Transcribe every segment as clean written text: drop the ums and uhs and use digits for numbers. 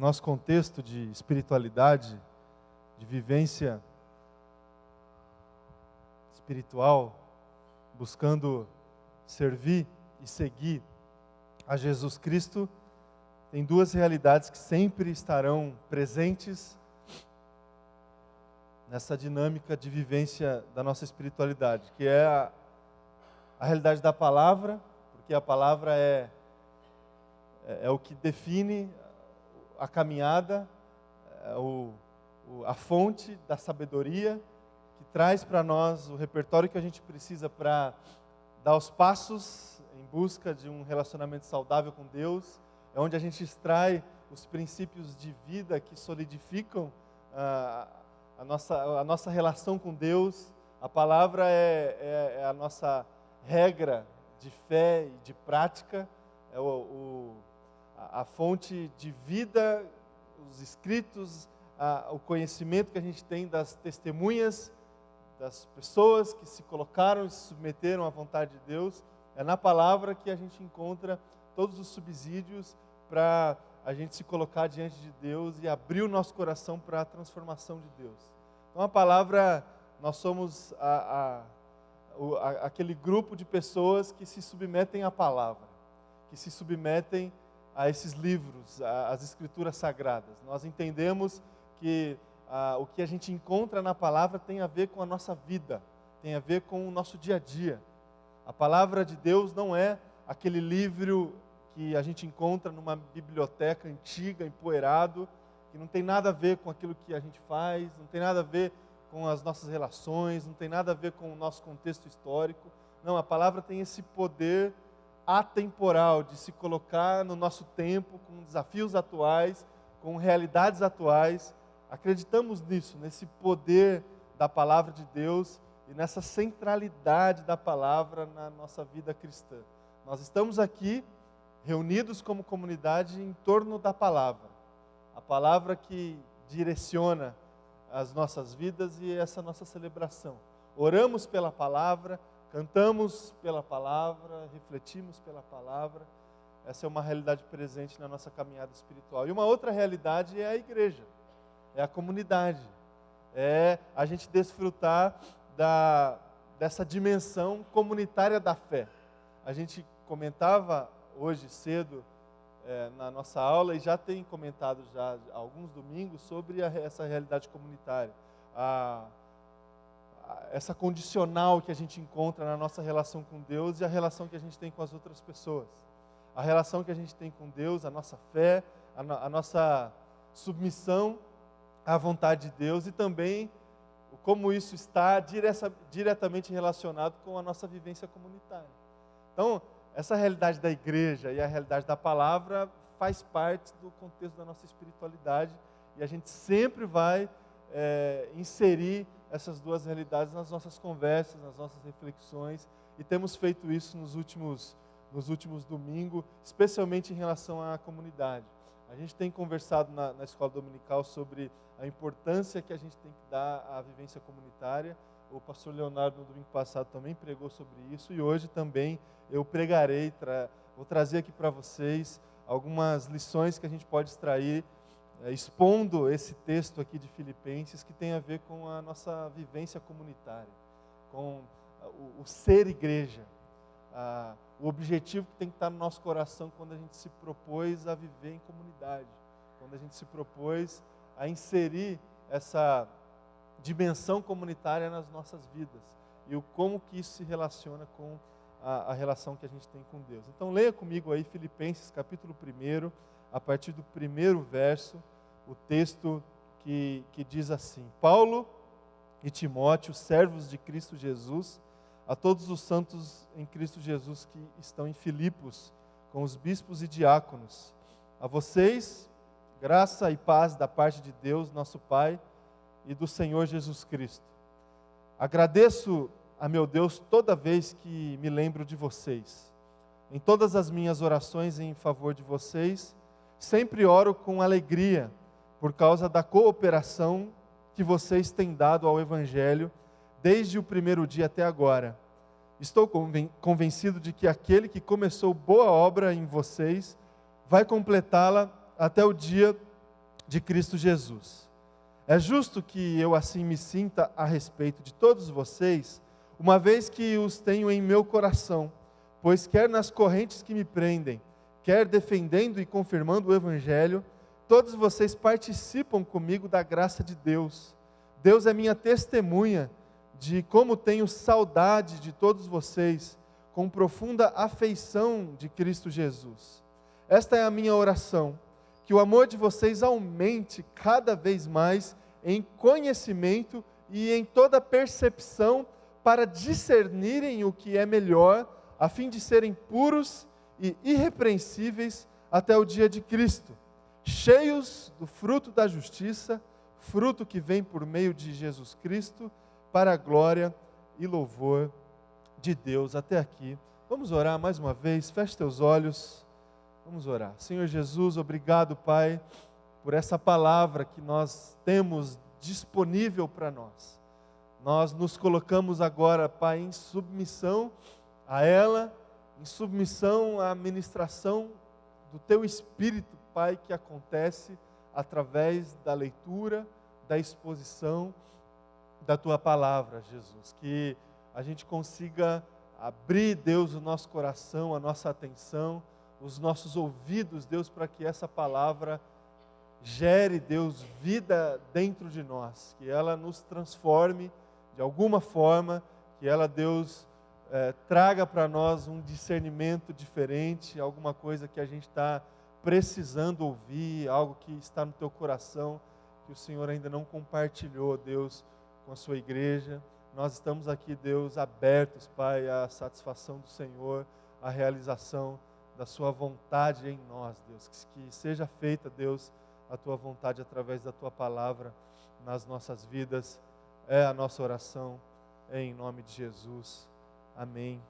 nosso contexto de espiritualidade, de vivência espiritual, buscando servir e seguir a Jesus Cristo, tem duas realidades que sempre estarão presentes nessa dinâmica de vivência da nossa espiritualidade, que é a realidade da palavra, porque a palavra é o que define a caminhada, a fonte da sabedoria, que traz para nós o repertório que a gente precisa para dar os passos em busca de um relacionamento saudável com Deus, é onde a gente extrai os princípios de vida que solidificam a nossa relação com Deus. A palavra é a nossa regra de fé e de prática, é a fonte de vida, os escritos, o conhecimento que a gente tem das testemunhas, das pessoas que se colocaram e se submeteram à vontade de Deus. É na palavra que a gente encontra todos os subsídios para a gente se colocar diante de Deus e abrir o nosso coração para a transformação de Deus. Então a palavra, nós somos aquele grupo de pessoas que se submetem à palavra, que se submetem a esses livros, às escrituras sagradas. Nós entendemos que o que a gente encontra na palavra tem a ver com a nossa vida, tem a ver com o nosso dia a dia. A palavra de Deus não é aquele livro que a gente encontra numa biblioteca antiga, empoeirado, que não tem nada a ver com aquilo que a gente faz, não tem nada a ver com as nossas relações, não tem nada a ver com o nosso contexto histórico. Não, a palavra tem esse poder atemporal de se colocar no nosso tempo, com desafios atuais, com realidades atuais. Acreditamos nisso, nesse poder da palavra de Deus e nessa centralidade da palavra na nossa vida cristã. Nós estamos aqui reunidos como comunidade em torno da palavra. A palavra que direciona as nossas vidas e essa nossa celebração. Oramos pela palavra, cantamos pela palavra, refletimos pela palavra. Essa é uma realidade presente na nossa caminhada espiritual. E uma outra realidade é a igreja, é a comunidade. É a gente desfrutar dessa dimensão comunitária da fé. A gente comentava hoje cedo na nossa aula, e já tem comentado já há alguns domingos sobre essa realidade comunitária. Essa condicional que a gente encontra na nossa relação com Deus e a relação que a gente tem com as outras pessoas. A relação que a gente tem com Deus, a nossa fé, a nossa submissão à vontade de Deus e também como isso está diretamente relacionado com a nossa vivência comunitária. Então, essa realidade da igreja e a realidade da palavra faz parte do contexto da nossa espiritualidade e a gente sempre vai inserir essas duas realidades nas nossas conversas, nas nossas reflexões, e temos feito isso nos últimos domingos, especialmente em relação à comunidade. A gente tem conversado na escola dominical sobre a importância que a gente tem que dar à vivência comunitária. O pastor Leonardo, no domingo passado, também pregou sobre isso, e hoje também eu pregarei, vou trazer aqui para vocês algumas lições que a gente pode extrair, expondo esse texto aqui de Filipenses, que tem a ver com a nossa vivência comunitária, com o ser igreja, o objetivo que tem que estar no nosso coração quando a gente se propôs a viver em comunidade, quando a gente se propôs a inserir essa dimensão comunitária nas nossas vidas e como que isso se relaciona com a relação que a gente tem com Deus. Então leia comigo aí Filipenses capítulo 1, a partir do primeiro verso, o texto que diz assim: Paulo e Timóteo, servos de Cristo Jesus, a todos os santos em Cristo Jesus que estão em Filipos, com os bispos e diáconos, a vocês, graça e paz da parte de Deus, nosso Pai, e do Senhor Jesus Cristo. Agradeço a meu Deus toda vez que me lembro de vocês. Em todas as minhas orações em favor de vocês, sempre oro com alegria, por causa da cooperação que vocês têm dado ao Evangelho, desde o primeiro dia até agora. Estou convencido de que aquele que começou boa obra em vocês, vai completá-la até o dia de Cristo Jesus. É justo que eu assim me sinta a respeito de todos vocês, uma vez que os tenho em meu coração, pois quer nas correntes que me prendem, quer defendendo e confirmando o Evangelho, todos vocês participam comigo da graça de Deus. Deus é minha testemunha de como tenho saudade de todos vocês, com profunda afeição de Cristo Jesus. Esta é a minha oração, que o amor de vocês aumente cada vez mais em conhecimento e em toda percepção para discernirem o que é melhor, a fim de serem puros e irrepreensíveis até o dia de Cristo, cheios do fruto da justiça, fruto que vem por meio de Jesus Cristo, para a glória e louvor de Deus. Até aqui. Vamos orar mais uma vez, feche teus olhos, vamos orar. Senhor Jesus, obrigado, Pai, por essa palavra que nós temos disponível para nós. Nós nos colocamos agora, Pai, em submissão a ela, em submissão à ministração do Teu Espírito, Pai, que acontece através da leitura, da exposição da Tua palavra, Jesus. Que a gente consiga abrir, Deus, o nosso coração, a nossa atenção, os nossos ouvidos, Deus, para que essa palavra gere, Deus, vida dentro de nós, que ela nos transforme de alguma forma, que ela, Deus, traga para nós um discernimento diferente, alguma coisa que a gente está precisando ouvir, algo que está no teu coração, que o Senhor ainda não compartilhou, Deus, com a sua igreja. Nós estamos aqui, Deus, abertos, Pai, à satisfação do Senhor, à realização da sua vontade em nós, Deus. Que seja feita, Deus, a tua vontade através da tua palavra nas nossas vidas. É a nossa oração, em nome de Jesus. Amém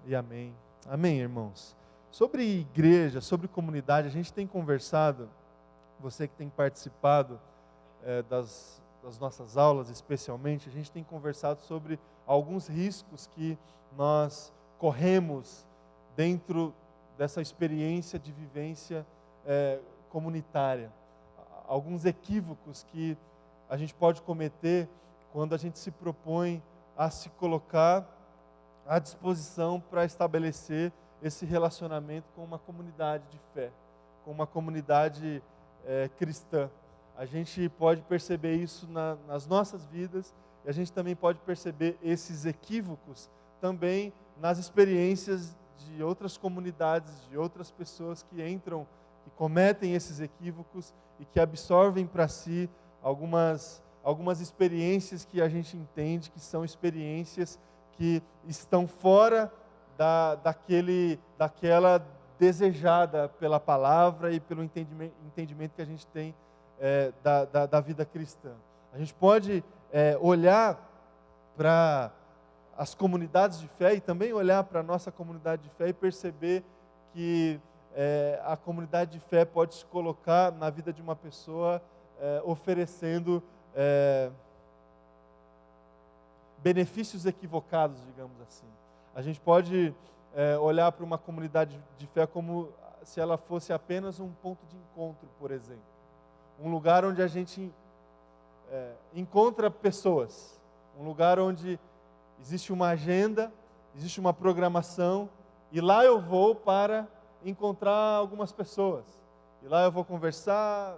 e amém. Amém, irmãos. Sobre igreja, sobre comunidade, a gente tem conversado, você que tem participado das nossas aulas especialmente, a gente tem conversado sobre alguns riscos que nós corremos dentro dessa experiência de vivência comunitária. Alguns equívocos que a gente pode cometer quando a gente se propõe a se colocar à disposição para estabelecer esse relacionamento com uma comunidade de fé, com uma comunidade cristã. A gente pode perceber isso nas nossas vidas e a gente também pode perceber esses equívocos também nas experiências de outras comunidades, de outras pessoas que entram, que cometem esses equívocos e que absorvem para si algumas experiências que a gente entende que são experiências que estão fora daquela desejada pela palavra e pelo entendimento que a gente tem da vida cristã. A gente pode olhar para as comunidades de fé e também olhar para a nossa comunidade de fé e perceber que a comunidade de fé pode se colocar na vida de uma pessoa oferecendo benefícios equivocados, digamos assim. A gente pode olhar para uma comunidade de fé como se ela fosse apenas um ponto de encontro, por exemplo. Um lugar onde a gente encontra pessoas, um lugar onde existe uma agenda, existe uma programação, e lá eu vou para encontrar algumas pessoas. E lá eu vou conversar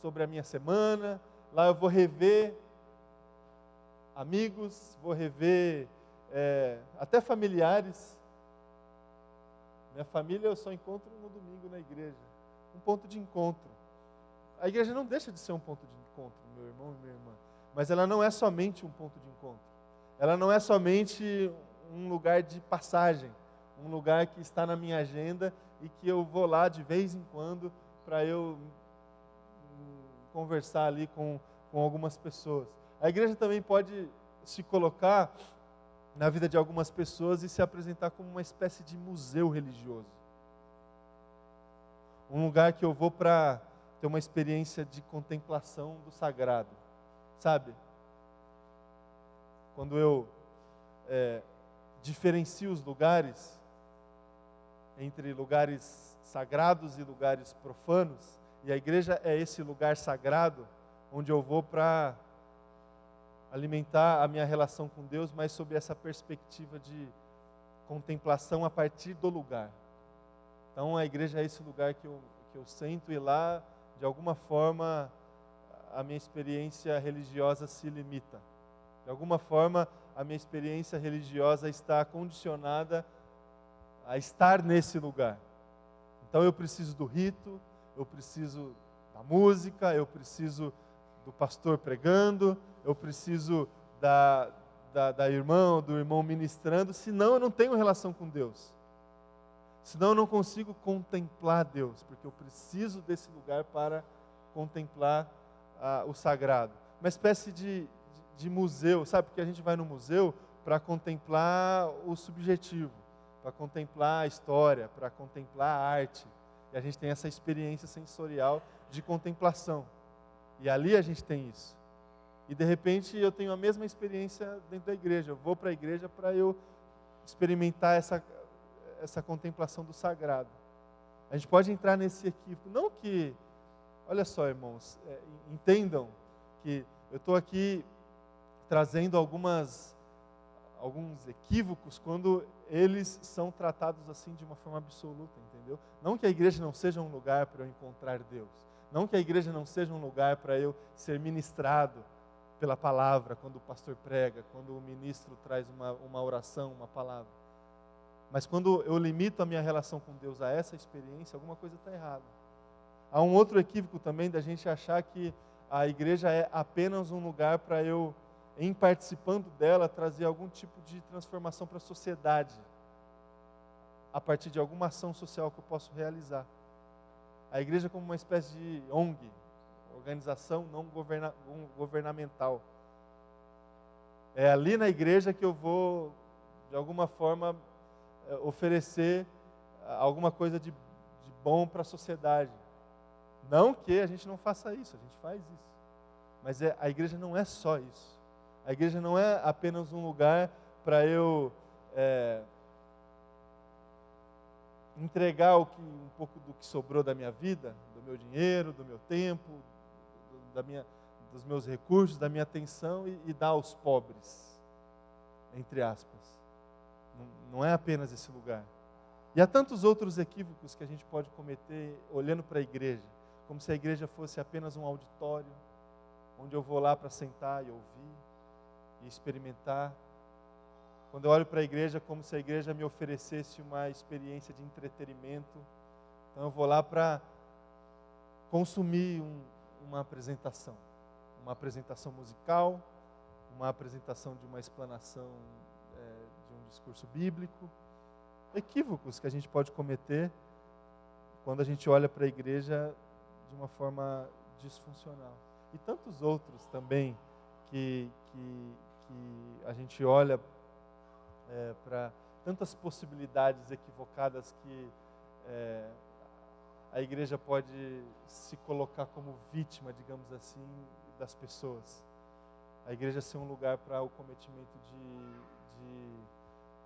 sobre a minha semana, lá eu vou rever amigos, vou rever até familiares. Minha família eu só encontro no domingo na igreja. Um ponto de encontro. A igreja não deixa de ser um ponto de encontro, meu irmão e minha irmã. Mas ela não é somente um ponto de encontro. Ela não é somente um lugar de passagem. Um lugar que está na minha agenda e que eu vou lá de vez em quando para eu conversar ali com algumas pessoas. A igreja também pode se colocar na vida de algumas pessoas e se apresentar como uma espécie de museu religioso. Um lugar que eu vou para ter uma experiência de contemplação do sagrado. Sabe? Quando eu diferencio os lugares entre lugares sagrados e lugares profanos, E a igreja é esse lugar sagrado onde eu vou para alimentar a minha relação com Deus, mas sob essa perspectiva de contemplação a partir do lugar. Então a igreja é esse lugar que eu sento, e lá, de alguma forma, a minha experiência religiosa se limita. De alguma forma, a minha experiência religiosa está condicionada a estar nesse lugar. Então eu preciso do rito, eu preciso da música, eu preciso do pastor pregando, eu preciso do irmão ministrando, senão eu não tenho relação com Deus. Senão eu não consigo contemplar Deus, porque eu preciso desse lugar para contemplar o sagrado. Uma espécie de museu, sabe? Porque a gente vai no museu para contemplar o subjetivo, para contemplar a história, para contemplar a arte. E a gente tem essa experiência sensorial de contemplação. E ali a gente tem isso. E de repente eu tenho a mesma experiência dentro da igreja. Eu vou para a igreja para eu experimentar essa contemplação do sagrado. A gente pode entrar nesse equívoco. Não que, olha só, irmãos, entendam que eu estou aqui trazendo alguns equívocos quando eles são tratados assim de uma forma absoluta, entendeu? Não que a igreja não seja um lugar para eu encontrar Deus. Não que a igreja não seja um lugar para eu ser ministrado pela palavra, quando o pastor prega, quando o ministro traz uma oração, uma palavra. Mas quando eu limito a minha relação com Deus a essa experiência, alguma coisa está errada. Há um outro equívoco também da gente achar que a igreja é apenas um lugar para eu, em participando dela, trazer algum tipo de transformação para a sociedade, a partir de alguma ação social que eu posso realizar. A igreja como uma espécie de ONG, organização não governamental. É ali na igreja que eu vou, de alguma forma, oferecer alguma coisa de bom para a sociedade. Não que a gente não faça isso, a gente faz isso. Mas a igreja não é só isso. A igreja não é apenas um lugar para eu entregar um pouco do que sobrou da minha vida, do meu dinheiro, do meu tempo, dos meus recursos, da minha atenção e dar aos pobres, entre aspas. Não é apenas esse lugar. E há tantos outros equívocos que a gente pode cometer olhando para a igreja, como se a igreja fosse apenas um auditório, onde eu vou lá para sentar e ouvir e experimentar. Quando eu olho para a igreja, como se a igreja me oferecesse uma experiência de entretenimento. Então eu vou lá para consumir uma apresentação musical, uma apresentação de uma explanação de um discurso bíblico. Equívocos que a gente pode cometer quando a gente olha para a igreja de uma forma disfuncional. E tantos outros também que a gente olha para tantas possibilidades equivocadas que a igreja pode se colocar como vítima, digamos assim, das pessoas. A igreja ser um lugar para o cometimento de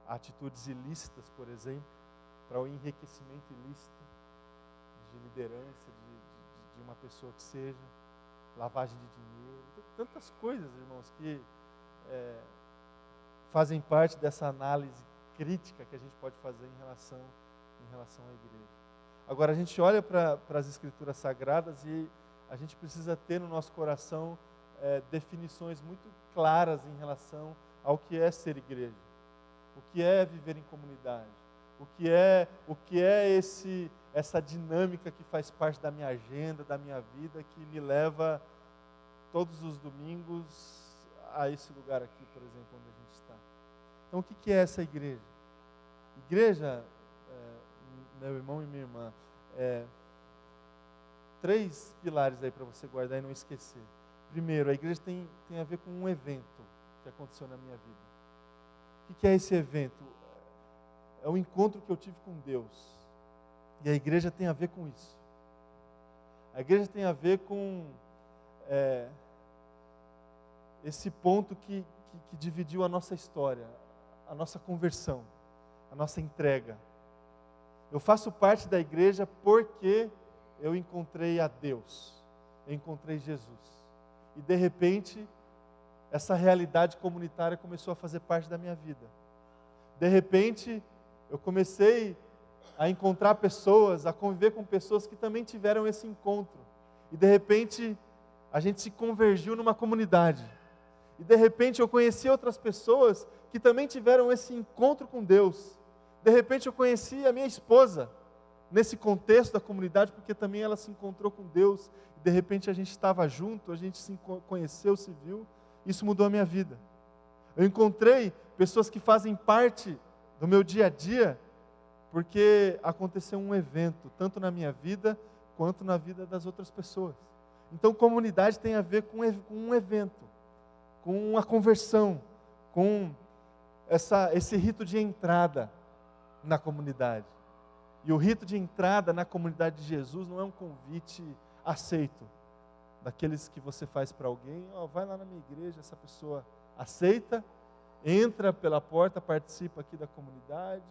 atitudes ilícitas, por exemplo, para o enriquecimento ilícito de liderança, de uma pessoa que seja, lavagem de dinheiro, tantas coisas, irmãos, que fazem parte dessa análise crítica que a gente pode fazer em relação à igreja. Agora, a gente olha para as Escrituras Sagradas e a gente precisa ter no nosso coração definições muito claras em relação ao que é ser igreja, o que é viver em comunidade, o que é essa dinâmica que faz parte da minha agenda, da minha vida, que me leva todos os domingos a esse lugar aqui, por exemplo, onde a gente está. Então, o que é essa igreja? Igreja, meu irmão e minha irmã, 3 pilares aí para você guardar e não esquecer. Primeiro, a igreja tem a ver com um evento que aconteceu na minha vida. O que é esse evento? É o encontro que eu tive com Deus. E a igreja tem a ver com isso. A igreja tem a ver com esse ponto que dividiu a nossa história, a nossa conversão, a nossa entrega. Eu faço parte da igreja porque eu encontrei a Deus, eu encontrei Jesus. E de repente, essa realidade comunitária começou a fazer parte da minha vida. De repente, eu comecei a encontrar pessoas, a conviver com pessoas que também tiveram esse encontro. E de repente, a gente se convergiu numa comunidade. E de repente, eu conheci outras pessoas que também tiveram esse encontro com Deus. De repente, eu conheci a minha esposa nesse contexto da comunidade, porque também ela se encontrou com Deus. E de repente, a gente estava junto, a gente se conheceu, se viu. Isso mudou a minha vida. Eu encontrei pessoas que fazem parte do meu dia a dia, porque aconteceu um evento, tanto na minha vida, quanto na vida das outras pessoas. Então, comunidade tem a ver com um evento, com uma conversão, com esse rito de entrada na comunidade. E o rito de entrada na comunidade de Jesus não é um convite aceito, daqueles que você faz para alguém, vai lá na minha igreja, essa pessoa aceita, entra pela porta, participa aqui da comunidade,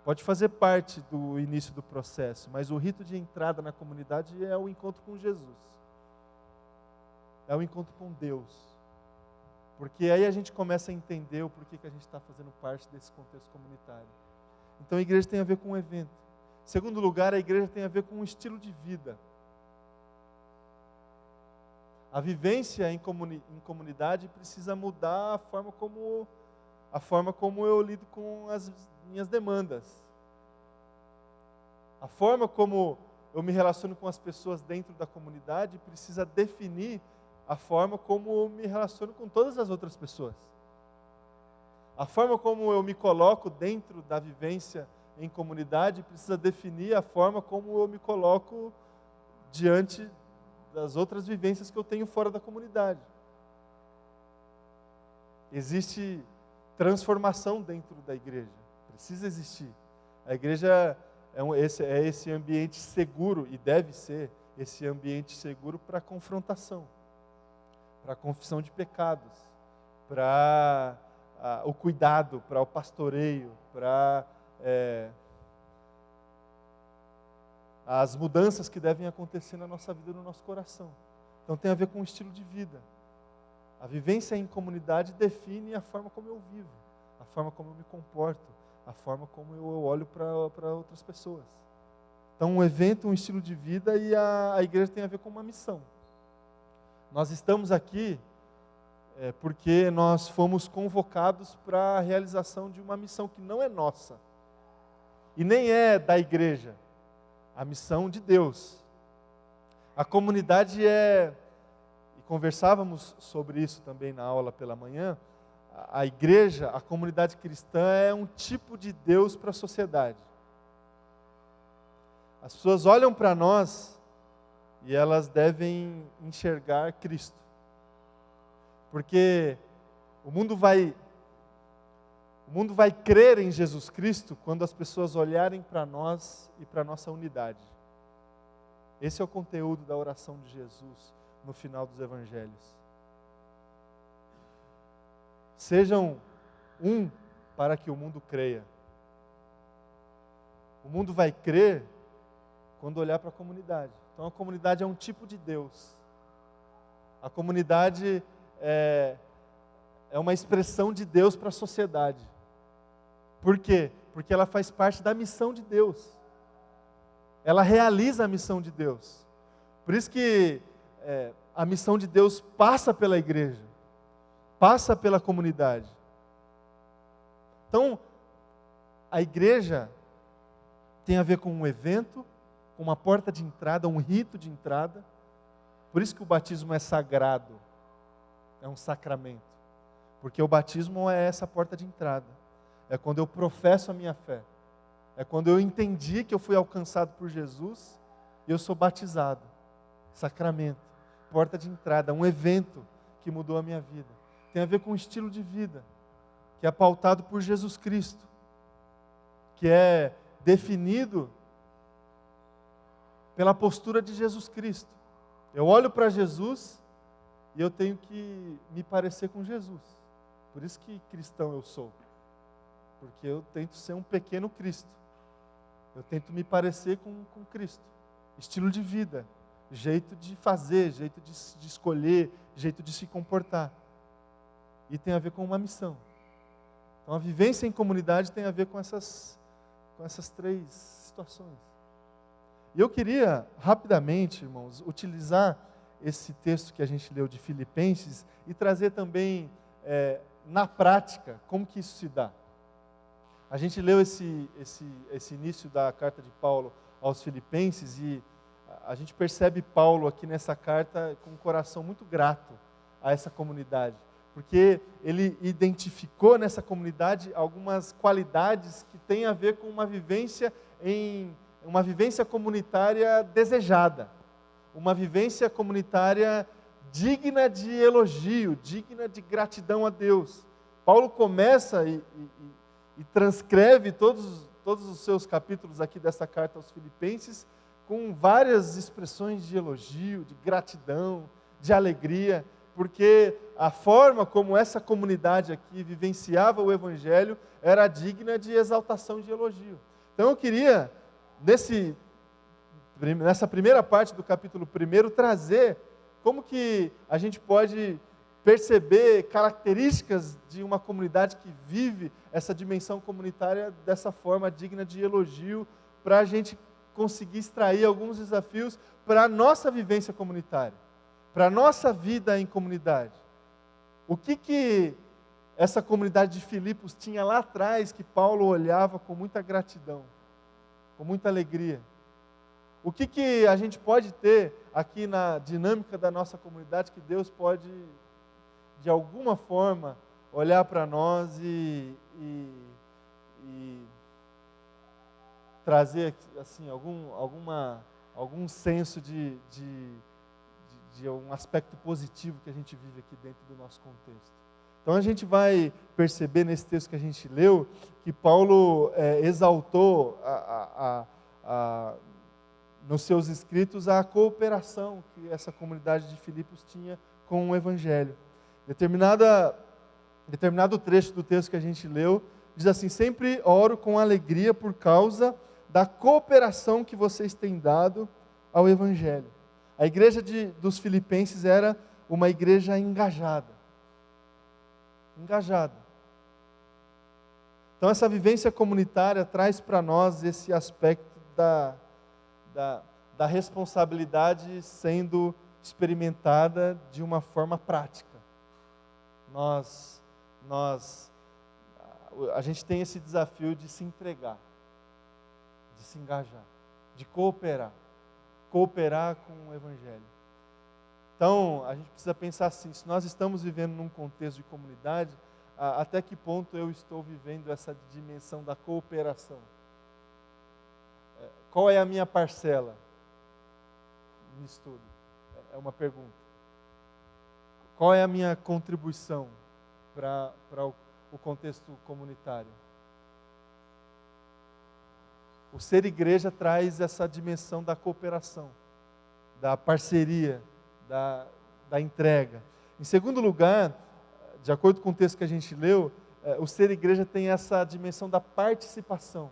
pode fazer parte do início do processo, mas o rito de entrada na comunidade é o encontro com Jesus, é o encontro com Deus, porque aí a gente começa a entender o porquê que a gente está fazendo parte desse contexto comunitário. Então a igreja tem a ver com um evento. Em segundo lugar, a igreja tem a ver com um estilo de vida. A vivência em comunidade precisa mudar a forma como eu lido com as minhas demandas. A forma como eu me relaciono com as pessoas dentro da comunidade precisa definir a forma como eu me relaciono com todas as outras pessoas. A forma como eu me coloco dentro da vivência em comunidade precisa definir a forma como eu me coloco diante das outras vivências que eu tenho fora da comunidade. Existe transformação dentro da igreja, precisa existir. A igreja é esse ambiente seguro, e deve ser esse ambiente seguro para confrontação, para confissão de pecados, para o cuidado, para o pastoreio, para as mudanças que devem acontecer na nossa vida, no nosso coração. Então tem a ver com o estilo de vida. A vivência em comunidade define a forma como eu vivo, a forma como eu me comporto, a forma como eu olho para outras pessoas. Então um evento, um estilo de vida, e a igreja tem a ver com uma missão. Nós estamos aqui porque nós fomos convocados para a realização de uma missão que não é nossa, e nem é da igreja, a missão de Deus. A comunidade e conversávamos sobre isso também na aula pela manhã, a igreja, a comunidade cristã é um tipo de Deus para a sociedade. As pessoas olham para nós e elas devem enxergar Cristo. Porque o mundo vai crer em Jesus Cristo quando as pessoas olharem para nós e para a nossa unidade. Esse é o conteúdo da oração de Jesus no final dos evangelhos. Sejam um para que o mundo creia. O mundo vai crer quando olhar para a comunidade. Então a comunidade é um tipo de Deus. A comunidade é uma expressão de Deus para a sociedade. Por quê? Porque ela faz parte da missão de Deus. Ela realiza a missão de Deus. Por isso que a missão de Deus passa pela igreja, passa pela comunidade. Então, a igreja tem a ver com um evento, com uma porta de entrada, um rito de entrada. Por isso que o batismo é sagrado, é um sacramento. Porque o batismo é essa porta de entrada. É quando eu professo a minha fé. É quando eu entendi que eu fui alcançado por Jesus e eu sou batizado. Sacramento, porta de entrada, um evento que mudou a minha vida. Tem a ver com um estilo de vida que é pautado por Jesus Cristo, que é definido pela postura de Jesus Cristo. Eu olho para Jesus e eu tenho que me parecer com Jesus. Por isso que cristão eu sou. Porque eu tento ser um pequeno Cristo. Eu tento me parecer com Cristo. Estilo de vida, jeito de fazer, jeito de escolher, jeito de se comportar. E tem a ver com uma missão. Então a vivência em comunidade tem a ver com essas 3 situações. E eu queria, rapidamente, irmãos, utilizar esse texto que a gente leu de Filipenses e trazer também, na prática, como que isso se dá. A gente leu esse início da carta de Paulo aos Filipenses e a gente percebe Paulo aqui nessa carta com um coração muito grato a essa comunidade, porque ele identificou nessa comunidade algumas qualidades que têm a ver com uma vivência comunitária desejada, uma vivência comunitária digna de elogio, digna de gratidão a Deus. Paulo começa e transcreve todos os seus capítulos aqui dessa carta aos Filipenses com várias expressões de elogio, de gratidão, de alegria, porque a forma como essa comunidade aqui vivenciava o Evangelho era digna de exaltação e de elogio. Então eu queria, nessa primeira parte do capítulo 1, trazer como que a gente pode perceber características de uma comunidade que vive essa dimensão comunitária dessa forma digna de elogio, para a gente conseguir extrair alguns desafios para a nossa vivência comunitária, para a nossa vida em comunidade. O que essa comunidade de Filipos tinha lá atrás que Paulo olhava com muita gratidão, com muita alegria? O que a gente pode ter aqui na dinâmica da nossa comunidade que Deus pode, de alguma forma, olhar para nós e trazer assim, algum senso de um aspecto positivo que a gente vive aqui dentro do nosso contexto. Então a gente vai perceber nesse texto que a gente leu, que Paulo exaltou nos seus escritos a cooperação que essa comunidade de Filipos tinha com o Evangelho. Determinado trecho do texto que a gente leu, diz assim: sempre oro com alegria por causa da cooperação que vocês têm dado ao Evangelho. A igreja dos Filipenses era uma igreja engajada. Então essa vivência comunitária traz para nós esse aspecto da responsabilidade sendo experimentada de uma forma prática. A gente tem esse desafio de se entregar, de se engajar, de cooperar com o Evangelho. Então, a gente precisa pensar assim: se nós estamos vivendo num contexto de comunidade, até que ponto eu estou vivendo essa dimensão da cooperação? Qual é a minha parcela nisso tudo? É uma pergunta. Qual é a minha contribuição para o contexto comunitário? O ser igreja traz essa dimensão da cooperação, da parceria, da entrega. Em segundo lugar, de acordo com o texto que a gente leu, o ser igreja tem essa dimensão da participação.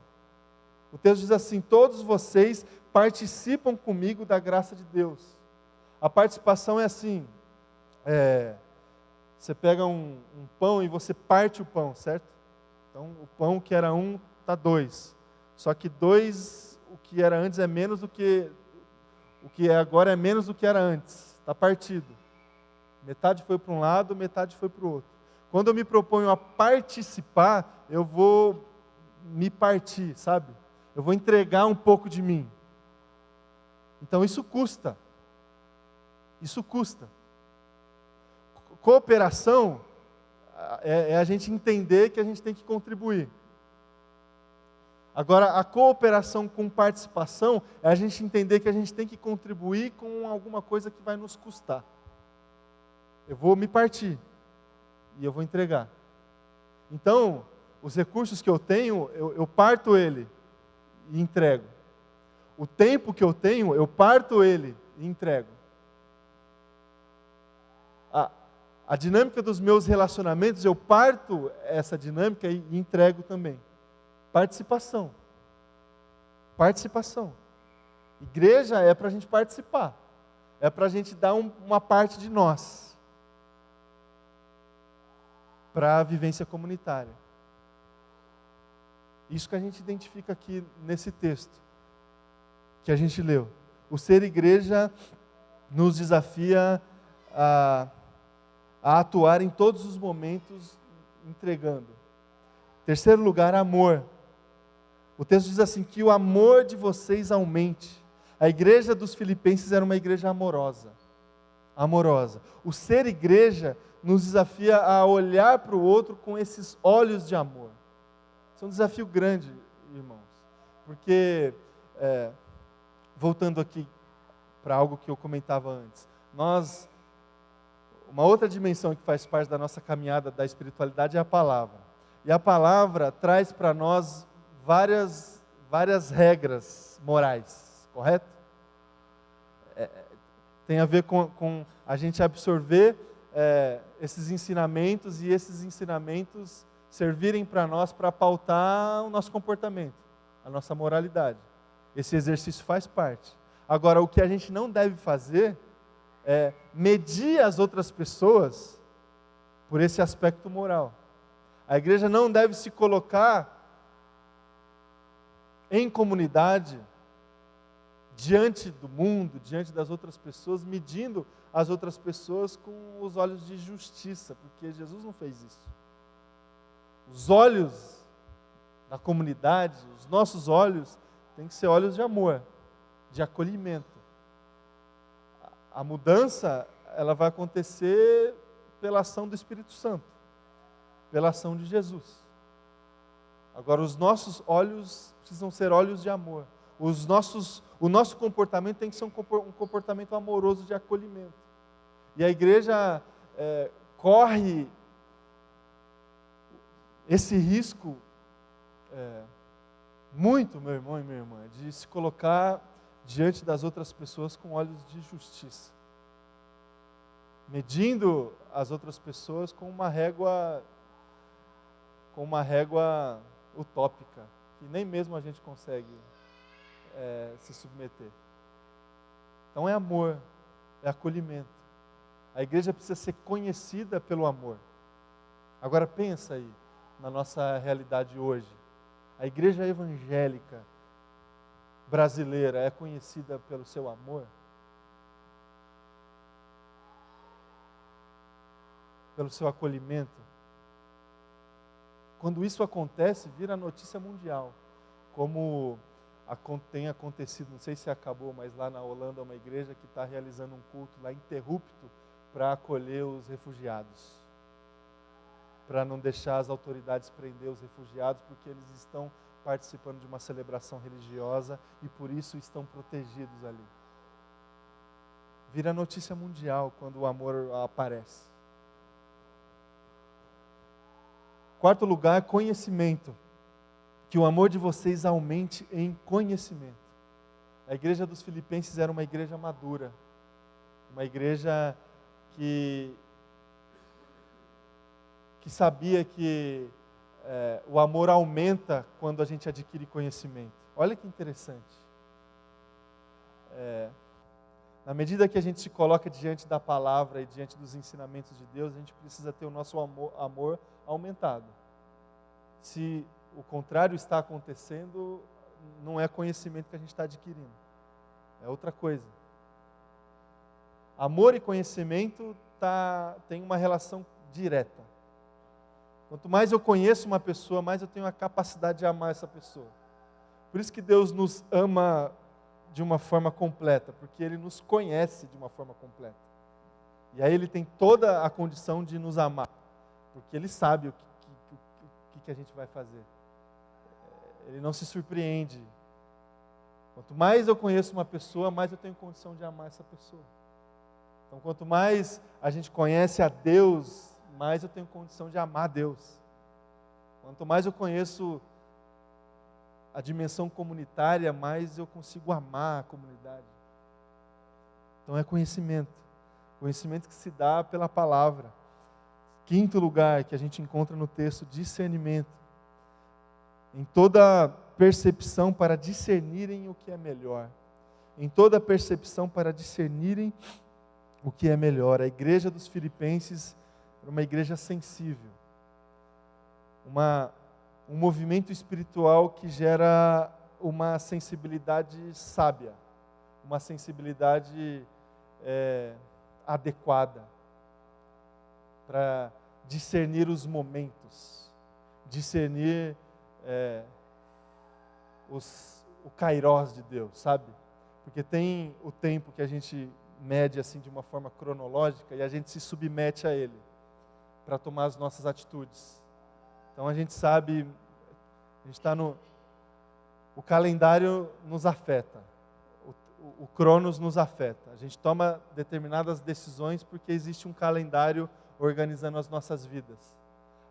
O texto diz assim: todos vocês participam comigo da graça de Deus. A participação é assim, você pega um pão e você parte o pão, certo? Então o pão que era 1 está 2. Só que 2, o que era antes é menos do que... O que é agora é menos do que era antes. Está partido. Metade foi para um lado, metade foi para o outro. Quando eu me proponho a participar, eu vou me partir, sabe? Eu vou entregar um pouco de mim. Então isso custa. Isso custa. Cooperação é a gente entender que a gente tem que contribuir. Agora, a cooperação com participação é a gente entender que a gente tem que contribuir com alguma coisa que vai nos custar. Eu vou me partir e eu vou entregar. Então, os recursos que eu tenho, eu parto ele e entrego. O tempo que eu tenho, eu parto ele e entrego. A dinâmica dos meus relacionamentos, eu parto essa dinâmica e entrego também. Participação. Participação. Igreja é para a gente participar. É para a gente dar uma parte de nós para a vivência comunitária. Isso que a gente identifica aqui nesse texto que a gente leu. O ser igreja nos desafia a atuar em todos os momentos entregando. Terceiro lugar, amor. O texto diz assim, que o amor de vocês aumente. A igreja dos Filipenses era uma igreja amorosa. Amorosa. O ser igreja nos desafia a olhar para o outro com esses olhos de amor. Isso é um desafio grande, irmãos. Porque, voltando aqui para algo que eu comentava antes, uma outra dimensão que faz parte da nossa caminhada da espiritualidade é a palavra. E a palavra traz para nós várias regras morais, correto? Tem a ver com a gente absorver esses ensinamentos e esses ensinamentos servirem para nós para pautar o nosso comportamento, a nossa moralidade. Esse exercício faz parte. Agora, o que a gente não deve fazer é medir as outras pessoas por esse aspecto moral. A igreja não deve se colocar em comunidade, diante do mundo, diante das outras pessoas, medindo as outras pessoas com os olhos de justiça, porque Jesus não fez isso. Os olhos da comunidade, os nossos olhos, têm que ser olhos de amor, de acolhimento. A mudança, ela vai acontecer pela ação do Espírito Santo, pela ação de Jesus. Agora, os nossos olhos precisam ser olhos de amor. O nosso comportamento tem que ser um comportamento amoroso de acolhimento. E a igreja corre esse risco muito, meu irmão e minha irmã, de se colocar diante das outras pessoas com olhos de justiça, medindo as outras pessoas com uma régua utópica, que nem mesmo a gente consegue se submeter. Então é amor, é acolhimento. A igreja precisa ser conhecida pelo amor. Agora pensa aí na nossa realidade hoje. A igreja evangélica brasileira é conhecida pelo seu amor? Pelo seu acolhimento? Quando isso acontece, vira notícia mundial. Como tem acontecido, não sei se acabou, mas lá na Holanda, uma igreja que está realizando um culto lá interrupto para acolher os refugiados. Para não deixar as autoridades prender os refugiados, porque eles estão participando de uma celebração religiosa e por isso estão protegidos ali. Vira notícia mundial quando o amor aparece. Quarto lugar, conhecimento. Que o amor de vocês aumente em conhecimento. A igreja dos Filipenses era uma igreja madura. Uma igreja que sabia que o amor aumenta quando a gente adquire conhecimento. Olha que interessante. Na medida que a gente se coloca diante da palavra e diante dos ensinamentos de Deus, a gente precisa ter o nosso amor aumentado. Se o contrário está acontecendo, não é conhecimento que a gente está adquirindo. É outra coisa. Amor e conhecimento tem uma relação direta. Quanto mais eu conheço uma pessoa, mais eu tenho a capacidade de amar essa pessoa. Por isso que Deus nos ama de uma forma completa, porque Ele nos conhece de uma forma completa. E aí Ele tem toda a condição de nos amar, porque Ele sabe o que a gente vai fazer. Ele não se surpreende. Quanto mais eu conheço uma pessoa, mais eu tenho condição de amar essa pessoa. Então, quanto mais a gente conhece a Deus, mais eu tenho condição de amar a Deus. Quanto mais eu conheço a dimensão comunitária, mais eu consigo amar a comunidade. Então é conhecimento. Conhecimento que se dá pela palavra. Quinto lugar que a gente encontra no texto, discernimento. Em toda percepção para discernirem o que é melhor. Em toda percepção para discernirem o que é melhor. A igreja dos Filipenses era uma igreja sensível. Um movimento espiritual que gera uma sensibilidade sábia, uma sensibilidade adequada para discernir os momentos, discernir o kairós de Deus, sabe? Porque tem o tempo que a gente mede assim de uma forma cronológica e a gente se submete a ele para tomar as nossas atitudes. Então a gente sabe, a gente está no... O calendário nos afeta, o Cronos nos afeta. A gente toma determinadas decisões porque existe um calendário organizando as nossas vidas.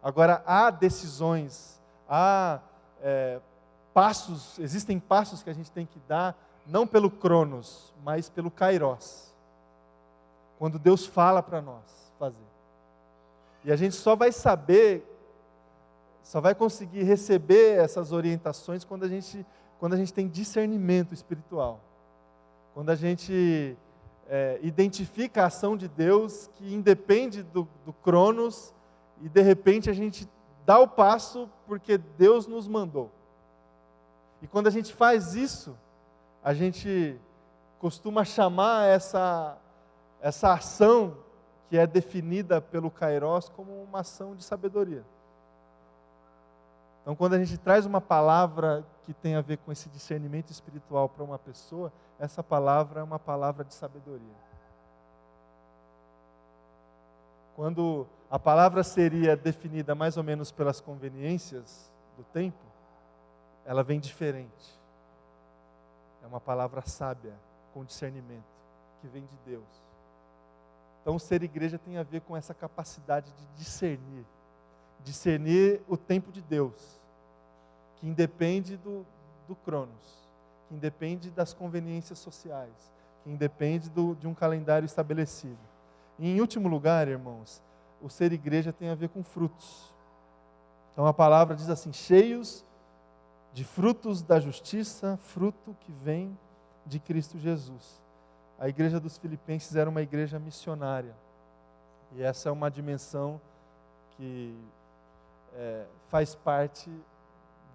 Agora, há decisões, há passos, existem passos que a gente tem que dar, não pelo Cronos, mas pelo Kairos. Quando Deus fala para nós fazer. E a gente só vai saber, só vai conseguir receber essas orientações quando a gente tem discernimento espiritual. Quando a gente identifica a ação de Deus que independe do Cronos e de repente a gente dá o passo porque Deus nos mandou. E quando a gente faz isso, a gente costuma chamar essa ação que é definida pelo Kairos como uma ação de sabedoria. Então, quando a gente traz uma palavra que tem a ver com esse discernimento espiritual para uma pessoa, essa palavra é uma palavra de sabedoria. Quando a palavra seria definida mais ou menos pelas conveniências do tempo, ela vem diferente. É uma palavra sábia, com discernimento, que vem de Deus. Então, ser igreja tem a ver com essa capacidade de discernir. Discernir o tempo de Deus, que independe do Cronos, que independe das conveniências sociais, que independe de um calendário estabelecido. E em último lugar, irmãos, o ser igreja tem a ver com frutos. Então a palavra diz assim, cheios de frutos da justiça, fruto que vem de Cristo Jesus. A igreja dos Filipenses era uma igreja missionária. E essa é uma dimensão que faz parte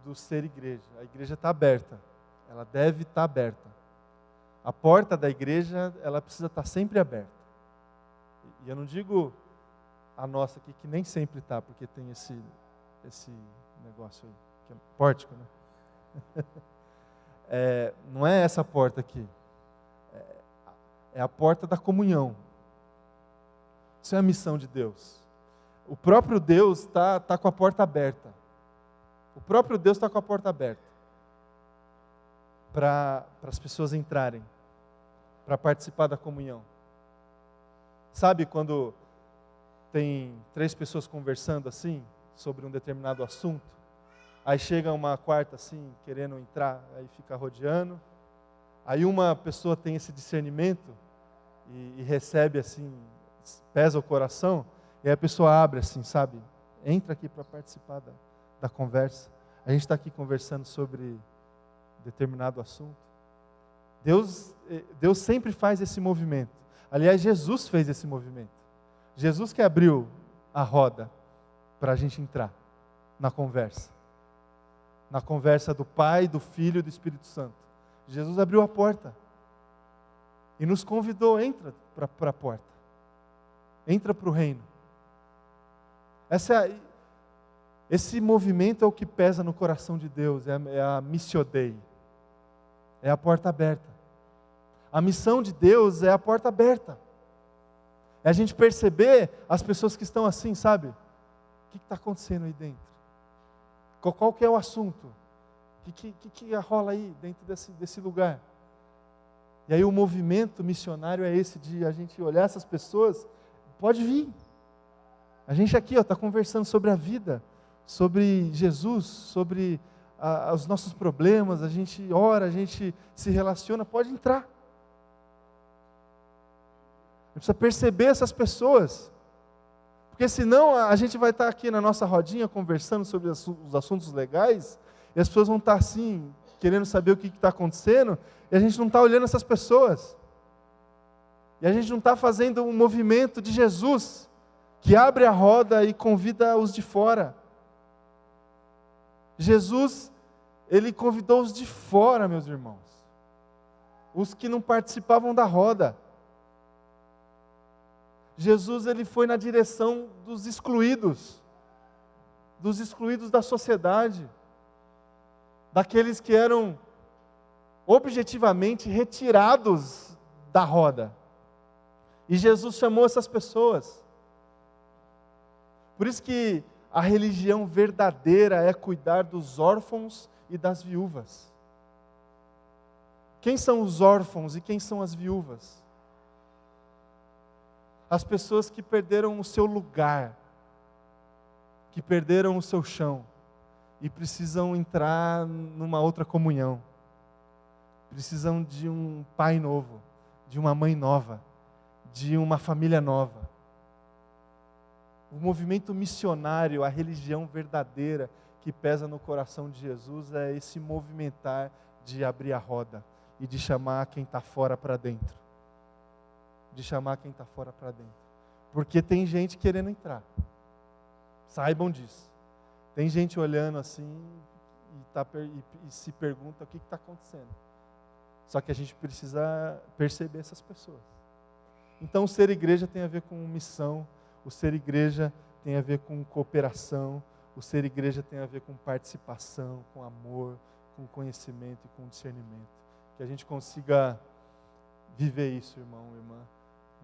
do ser igreja. A igreja está aberta, ela deve estar aberta. A porta da igreja, ela precisa estar sempre aberta. E eu não digo a nossa aqui, que nem sempre está, porque tem esse negócio aí, que é pórtico, né? Não é essa porta aqui, é a porta da comunhão. Isso é a missão de Deus. O próprio Deus está com a porta aberta. O próprio Deus está com a porta aberta para as pessoas entrarem, para participar da comunhão. Sabe quando tem 3 pessoas conversando assim, sobre um determinado assunto, aí chega uma quarta assim, querendo entrar, aí fica rodeando, aí uma pessoa tem esse discernimento e recebe assim, pesa o coração, e aí a pessoa abre assim, sabe? Entra aqui para participar da conversa. A gente está aqui conversando sobre determinado assunto. Deus sempre faz esse movimento. Aliás, Jesus fez esse movimento. Jesus que abriu a roda para a gente entrar na conversa. Na conversa do Pai, do Filho e do Espírito Santo. Jesus abriu a porta e nos convidou, entra para a porta. Entra para o reino. Esse movimento é o que pesa no coração de Deus, é a missio Dei, é a porta aberta. A missão de Deus é a porta aberta. É a gente perceber as pessoas que estão assim, sabe? O que está acontecendo aí dentro? Qual que é o assunto? O que rola aí dentro desse lugar? E aí o movimento missionário é esse de a gente olhar essas pessoas, pode vir. A gente aqui está conversando sobre a vida, sobre Jesus, sobre os nossos problemas, a gente ora, a gente se relaciona, pode entrar. A gente precisa perceber essas pessoas, porque senão a gente vai estar aqui na nossa rodinha conversando sobre os assuntos legais, E as pessoas vão estar assim, querendo saber o que está acontecendo, e a gente não está olhando essas pessoas. E a gente não está fazendo um movimento de Jesus, que abre a roda e convida os de fora. Jesus, Ele convidou os de fora, meus irmãos. Os que não participavam da roda. Jesus, Ele foi na direção dos excluídos da sociedade, daqueles que eram objetivamente retirados da roda. E Jesus chamou essas pessoas. Por isso que a religião verdadeira é cuidar dos órfãos e das viúvas. Quem são os órfãos e quem são as viúvas? As pessoas que perderam o seu lugar, que perderam o seu chão e precisam entrar numa outra comunhão. Precisam de um pai novo, de uma mãe nova, de uma família nova. O movimento missionário, a religião verdadeira que pesa no coração de Jesus é esse movimentar de abrir a roda e de chamar quem está fora para dentro. De chamar quem está fora para dentro. Porque tem gente querendo entrar. Saibam disso. Tem gente olhando assim e se pergunta o que está acontecendo. Só que a gente precisa perceber essas pessoas. Então, o ser igreja tem a ver com missão, o ser igreja tem a ver com cooperação, o ser igreja tem a ver com participação, com amor, com conhecimento e com discernimento. Que a gente consiga viver isso, irmão, irmã,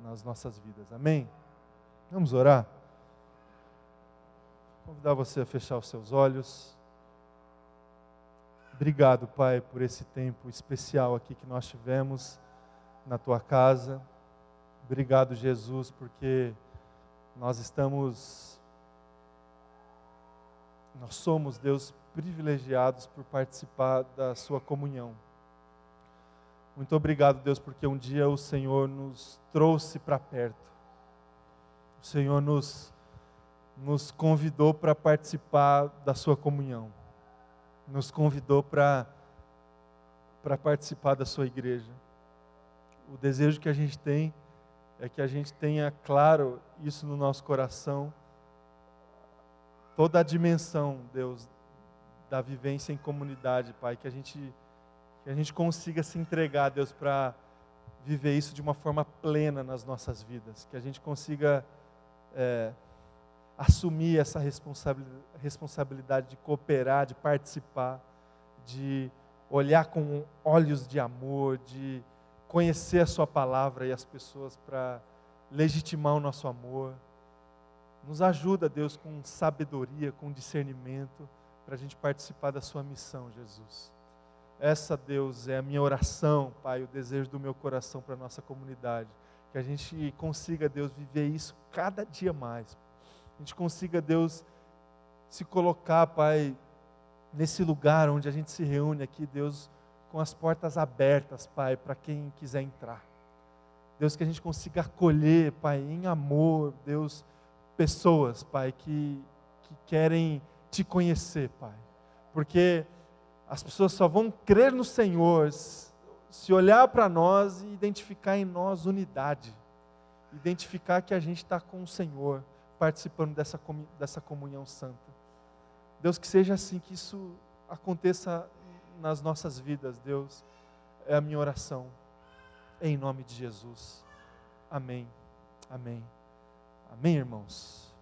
nas nossas vidas. Amém? Vamos orar? Vou convidar você a fechar os seus olhos. Obrigado, Pai, por esse tempo especial aqui que nós tivemos na Tua casa. Obrigado, Jesus, porque nós somos, Deus, privilegiados por participar da Sua comunhão. Muito obrigado, Deus, porque um dia o Senhor nos trouxe para perto. O Senhor nos convidou para participar da Sua comunhão. Nos convidou para participar da Sua igreja. O desejo que a gente tem é que a gente tenha claro isso no nosso coração, toda a dimensão, Deus, da vivência em comunidade, Pai, que a gente consiga se entregar, Deus, para viver isso de uma forma plena nas nossas vidas, que a gente consiga assumir essa responsabilidade de cooperar, de participar, de olhar com olhos de amor, de conhecer a Sua palavra e as pessoas para legitimar o nosso amor. Nos ajuda, Deus, com sabedoria, com discernimento, para a gente participar da Sua missão, Jesus. Essa, Deus, é a minha oração, Pai, o desejo do meu coração para a nossa comunidade. Que a gente consiga, Deus, viver isso cada dia mais. A gente consiga, Deus, se colocar, Pai, nesse lugar onde a gente se reúne aqui, Deus, com as portas abertas, Pai, para quem quiser entrar. Deus, que a gente consiga acolher, Pai, em amor, Deus, pessoas, Pai, que querem Te conhecer, Pai. Porque as pessoas só vão crer no Senhor se olhar para nós e identificar em nós unidade. Identificar que a gente está com o Senhor, participando dessa comunhão santa. Deus, que seja assim, que isso aconteça nas nossas vidas, Deus, é a minha oração, em nome de Jesus. Amém, amém, amém, irmãos.